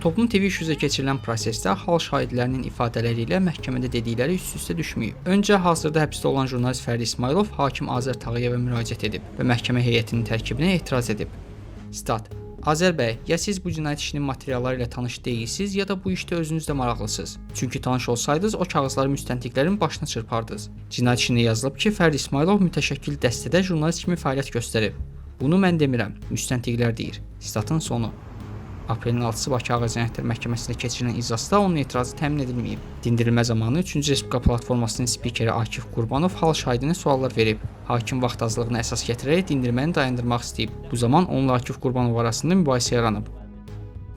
Toplum TV üzrə keçirilən prosesdə hal şahidlərinin ifadələri ilə məhkəmədə dedikləri üst-üstə düşməyib. Öncə hazırda həbsdə olan jurnalist Fərid İsmailov hakim Azər Tağıyevə müraciət edib və məhkəmə heyətinin tərkibinə etiraz edib. Stat: Azər bəy, ya siz bu cinayət işinin materialları ilə tanış deyilsiniz, ya da bu işdə özünüz də maraqlısınız. Çünki tanış olsaydınız, o kağızları müstəntiqlərin başına çırpardınız. Cinayət işində yazılıb ki, Fərid İsmailov mütəşəkkil dəstədə jurnalist kimi fəaliyyət göstərib. Bunu mən demirəm, müstəntiqlər deyir. Statın sonu. Aprelin 6-sı Bakı Ağır Cinayətlər Məhkəməsində keçirilən iclasda onun etirazı təmin edilməyib. Dindirilmə zamanı 3-cü Respublika platformasının spikeri Akif Qurbanov hal şahidinə suallar verib. Hakim vaxt azlığına əsas gətirərək dindirməni dayandırmaq istəyib. Bu zaman onunla Akif Qurbanov arasında mübahisə yaranıb.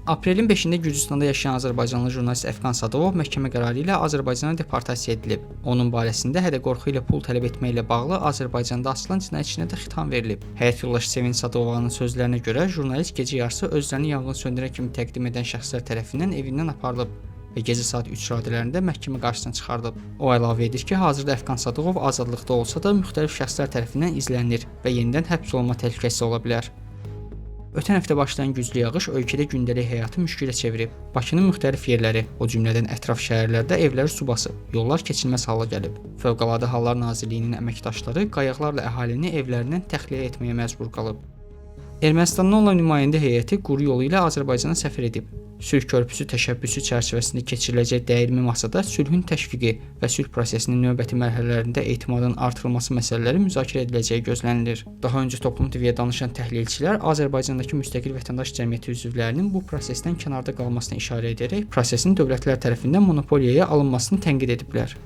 Aprelin 5-də Gürcüstanda yaşayan azərbaycanlı jurnalist Əfqan Sadovov məhkəmə qərarı ilə Azərbaycana deportasiya edilib. Onun barəsində hədə-qorxu ilə pul tələb etməklə bağlı Azərbaycanda açılan cinayət işinə də xitam verilib. Həyat yoldaşı Sevinç Sadovanın sözlərinə görə jurnalist gecə yarısı özlərini yanğın söndürən kimi təqdim edən şəxslər tərəfindən evindən aparılıb və gecə saat 3 radələrində məhkəmə qarşısına çıxardıb. O əlavə edir ki, hazırda Əfqan Sadovov azadlıqda olsa da müxtəlif şəxslər tərəfindən izlənir və yenidən həbs olunma təhlükəsi ola bilər. Ötən həftə başlayan güclü yağış ölkədə gündəlik həyatı müşkilə çevirib. Bakının müxtəlif yerləri, o cümlədən ətraf şəhərlərdə evləri su basıb, yollar keçilməz hala gəlib. Fövqəladə Hallar Nazirliyinin əməkdaşları qayıqlarla əhalini evlərindən təxliyə etməyə məcbur qalıb. Ermənistandan olan nümayəndə heyəti quru yolu ilə Azərbaycana səfər edib. Sülh körpüsü təşəbbüsü çərçivəsində keçiriləcək dəyirmi masada sülhün təşviqi və sülh prosesinin növbəti mərhələlərində etimadın artırılması məsələləri müzakirə ediləcəyi gözlənilir. Daha öncə Toplum TV-yə danışan təhlilçilər Azərbaycandakı müstəqil vətəndaş cəmiyyəti üzvlərinin bu prosesdən kənarda qalmasına işarə edərək prosesin dövlətlər tərəfindən monopoliyaya alınmasını tənqid ediblər.